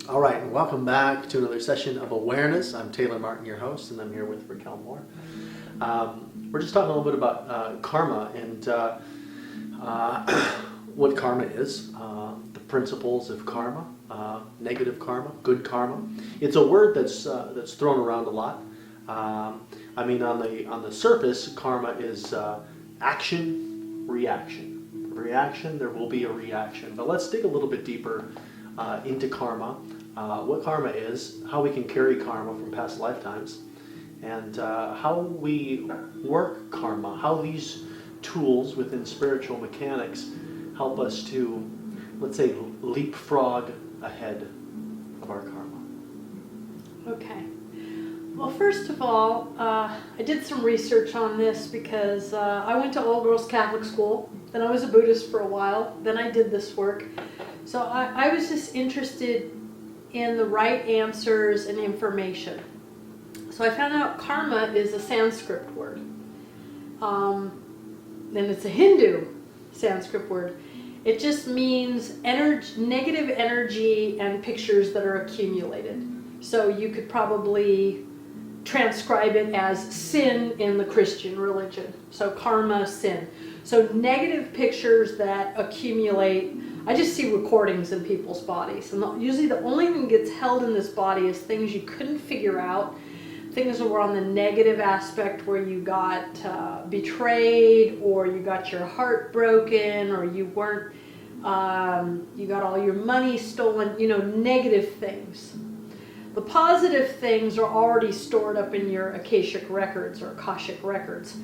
All right, and welcome back to another session of Awareness. I'm Taylor Martin, your host, and I'm here with Raquel Moore. We're just talking a little bit about karma and what karma is, the principles of karma, negative karma, good karma. It's a word that's thrown around a lot. I mean, on the surface, karma is action, reaction. Reaction, there will be a reaction. But let's dig a little bit deeper into karma, what karma is, how we can carry karma from past lifetimes, and how we work karma, how these tools within spiritual mechanics help us to, let's say, leapfrog ahead of our karma. Okay. Well, first of all, I did some research on this because I went to all-girls Catholic school, then I was a Buddhist for a while, then I did this work. So I was just interested in the right answers and information. So I found out karma is a Sanskrit word. And it's a Hindu Sanskrit word. It just means negative energy and pictures that are accumulated. So you could probably transcribe it as sin in the Christian religion. So karma, sin. So negative pictures that accumulate. I just see recordings in people's bodies. And usually the only thing that gets held in this body is things you couldn't figure out. Things that were on the negative aspect where you got betrayed, or you got your heart broken, or you weren't, you got all your money stolen, negative things. The positive things are already stored up in your Akashic records or Akashic records.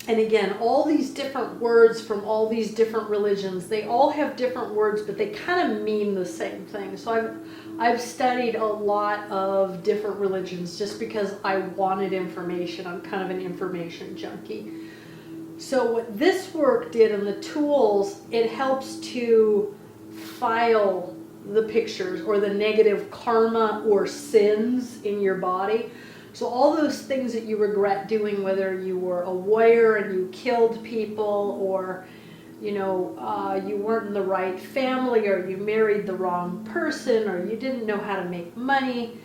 And again, all these different words from all these different religions, they all have different words, but they kind of mean the same thing. So I've studied a lot of different religions just because I wanted information. I'm kind of an information junkie. So what this work did and the tools, it helps to file the pictures or the negative karma or sins in your body. So all those things that you regret doing, whether you were a warrior and you killed people, or you weren't in the right family, or you married the wrong person, or you didn't know how to make money,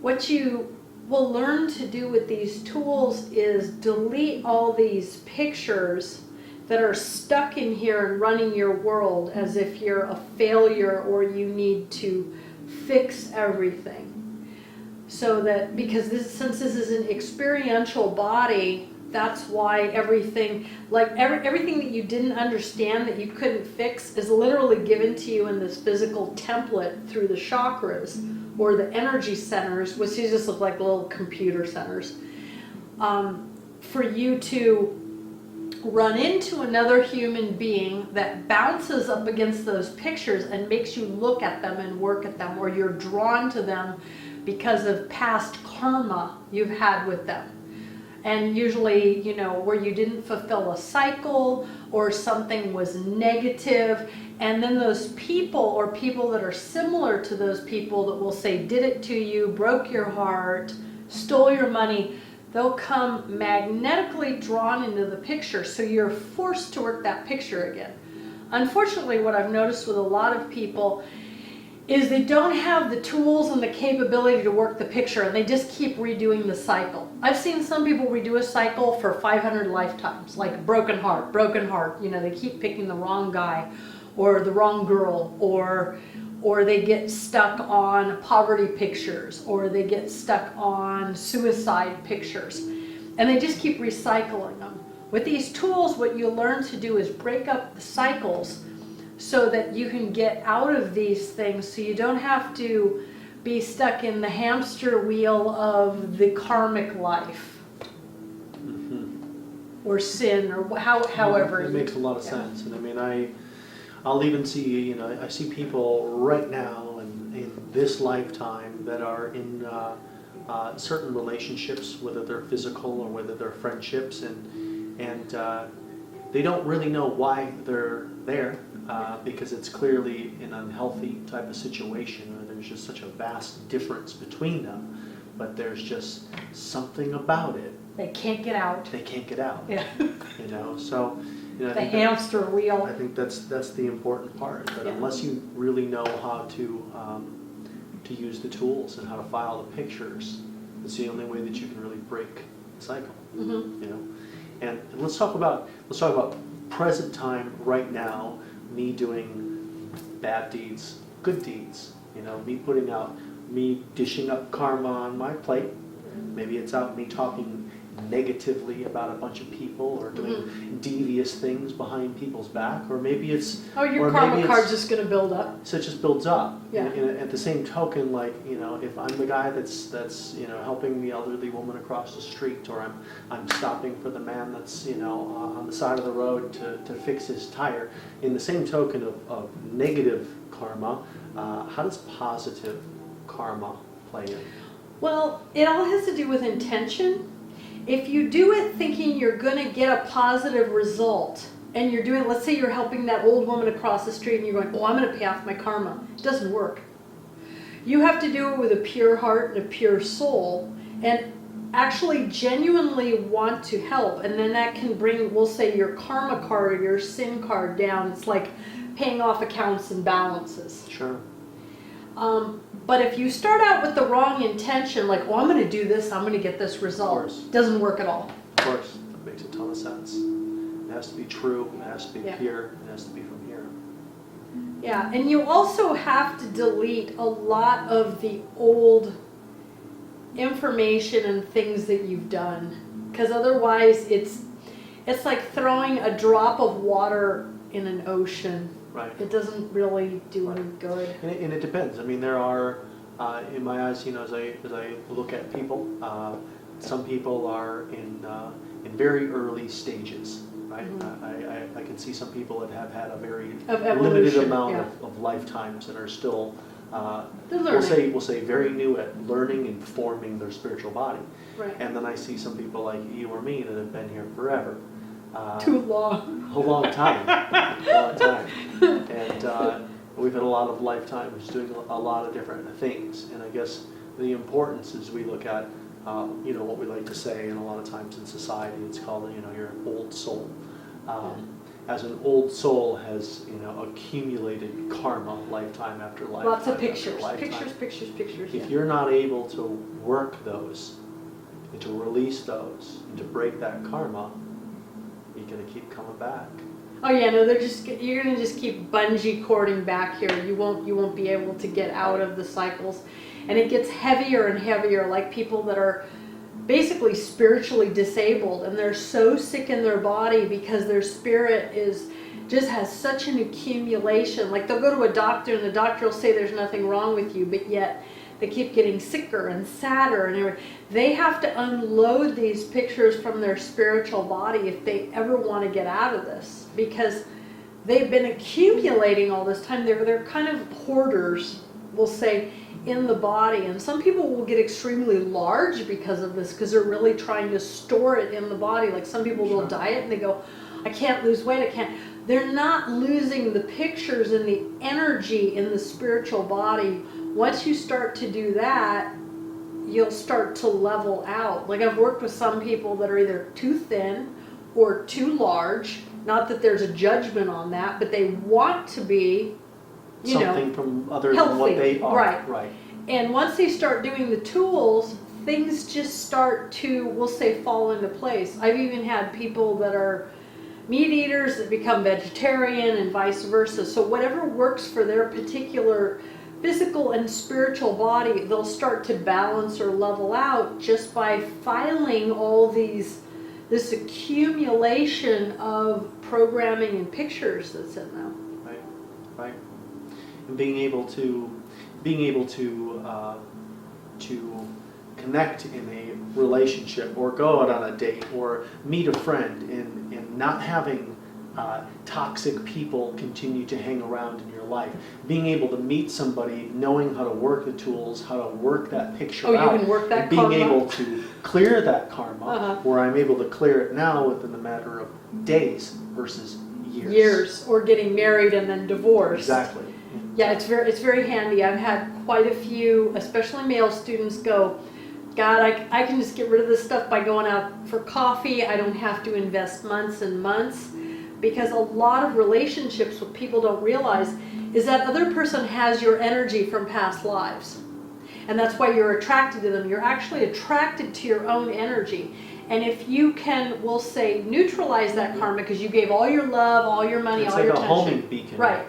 what you will learn to do with these tools is delete all these pictures that are stuck in here and running your world as if you're a failure or you need to fix everything. So that, because since this is an experiential body, that's why everything that you didn't understand, that you couldn't fix, is literally given to you in this physical template through the chakras or the energy centers, which just look like little computer centers, for you to run into another human being that bounces up against those pictures and makes you look at them and work at them, or you're drawn to them because of past karma you've had with them. And usually, where you didn't fulfill a cycle or something was negative, and then those people or people that are similar to those people that will say did it to you, broke your heart, stole your money, they'll come magnetically drawn into the picture, so you're forced to work that picture again. Unfortunately, what I've noticed with a lot of people is they don't have the tools and the capability to work the picture, and they just keep redoing the cycle. I've seen some people redo a cycle for 500 lifetimes, like broken heart, they keep picking the wrong guy or the wrong girl, or they get stuck on poverty pictures, or they get stuck on suicide pictures, and they just keep recycling them. With these tools, what you learn to do is break up the cycles so that you can get out of these things, so you don't have to be stuck in the hamster wheel of the karmic life or sin, or however. It makes a lot of sense. And I mean, I'll even see, I see people right now in this lifetime that are in certain relationships, whether they're physical or whether they're friendships, and they don't really know why they're there, because it's clearly an unhealthy type of situation, or there's just such a vast difference between them, but there's just something about it. They can't get out. They can't get out. Yeah. So You know, I The think that- hamster wheel. I think that's the important part. That Yeah. unless you really know how to use the tools and how to file the pictures, it's the only way that you can really break the cycle. Mhm. You know, and let's talk about present time right now. Me doing bad deeds, good deeds. You know, me dishing up karma on my plate. Maybe it's out me talking negatively about a bunch of people or doing devious things behind people's back, or maybe it's Oh, your or karma maybe card's it's- just going to build up. so it just builds up. Yeah. And at the same token, like, you know, if I'm the guy that's you know, helping the elderly woman across the street, or I'm stopping for the man that's, you know, on the side of the road to fix his tire, in the same token of negative karma, how does positive karma play in? Well, it all has to do with intention. If you do it thinking you're going to get a positive result, and you're doing, let's say you're helping that old woman across the street and you're going, oh, I'm going to pay off my karma. It doesn't work. You have to do it with a pure heart and a pure soul, and actually genuinely want to help. And then that can bring, we'll say, your karma card or your sin card down. It's like paying off accounts and balances. Sure. But if you start out with the wrong intention, like, oh, I'm going to do this, I'm going to get this result, course. it doesn't work at all. Of course, that makes a ton of sense. It has to be true, it has to be Yeah. pure, it has to be from here. Yeah, and you also have to delete a lot of the old information and things that you've done, because otherwise it's like throwing a drop of water in an ocean. Right. It doesn't really do any good. And it depends. I mean, there are, in my eyes, you know, as I look at people, some people are in very early stages, right? I can see some people that have had a very Of limited evolution, amount yeah. of lifetimes and are still, They're learning. we'll say very new at learning and forming their spiritual body. Right. And then I see some people like you or me that have been here forever. Too long. A long time. A long time. And we've had a lot of lifetimes doing a lot of different things. And I guess the importance is we look at, you know, what we like to say, and a lot of times in society it's called, you know, your old soul. As an old soul has, you know, accumulated karma lifetime after lifetime. Lots of after pictures. lifetime. Pictures. If Yeah. you're not able to work those, and to release those, and to break that karma, you're going to keep coming back. Oh yeah, no, you're gonna just keep bungee cording back here. You won't be able to get out of the cycles, and it gets heavier and heavier. Like people that are basically spiritually disabled, and they're so sick in their body because their spirit just has such an accumulation. Like they'll go to a doctor, and the doctor will say there's nothing wrong with you, but yet they keep getting sicker and sadder and everything. They have to unload these pictures from their spiritual body if they ever want to get out of this, because they've been accumulating all this time. They're kind of hoarders, we'll say, in the body. And some people will get extremely large because of this, because they're really trying to store it in the body. Like some people will diet and they go, I can't lose weight, I can't. They're not losing the pictures and the energy in the spiritual body. Once you start to do that, you'll start to level out. Like I've worked with some people that are either too thin or too large. Not that there's a judgment on that, but they want to be, Something from other than what healthy, they are. right. And once they start doing the tools, things just start to, we'll say, fall into place. I've even had people that are meat eaters that become vegetarian and vice versa. So whatever works for their particular physical and spiritual body, they'll start to balance or level out just by filing all this accumulation of programming and pictures that's in them. Right. And being able to connect in a relationship, or go out on a date, or meet a friend, and not having toxic people continue to hang around in your life. Being able to meet somebody, knowing how to work the tools, how to work that picture out. You can work that and being karma. able to clear that karma, where I'm able to clear it now within a matter of days versus years. Or getting married and then divorced. Exactly. Yeah, it's very handy. I've had quite a few, especially male students, go, God, I can just get rid of this stuff by going out for coffee. I don't have to invest months and months. because a lot of relationships, what people don't realize is that other person has your energy from past lives. And that's why you're attracted to them. You're actually attracted to your own energy. And if you can, we'll say, neutralize that karma because you gave all your love, all your money, It's all like your a attention. homing beacon. Right.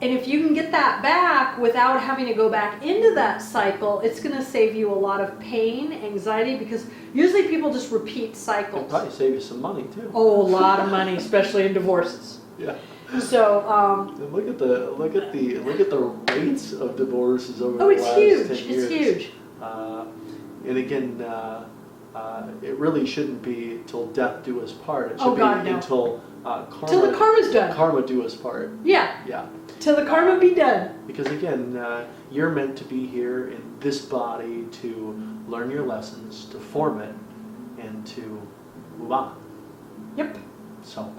And if you can get that back without having to go back into that cycle, it's going to save you a lot of pain, anxiety, because usually people just repeat It'll cycles. probably save you some money too. Oh, a lot of money, especially in divorces. Yeah. So, And look at the rates of divorces over oh, the it's last huge. 10 years. It's huge. And again, it really shouldn't be till death do us part. It should Oh, God, be no. until Till the karma's done. karma do us part. Yeah. Yeah. Till the karma be done. Because again, you're meant to be here in this body to learn your lessons, to form it, and to move on. Yep. So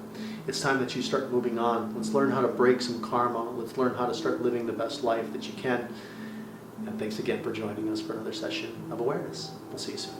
it's time that you start moving on. Let's learn how to break some karma. Let's learn how to start living the best life that you can. And thanks again for joining us for another session of awareness. We'll see you soon.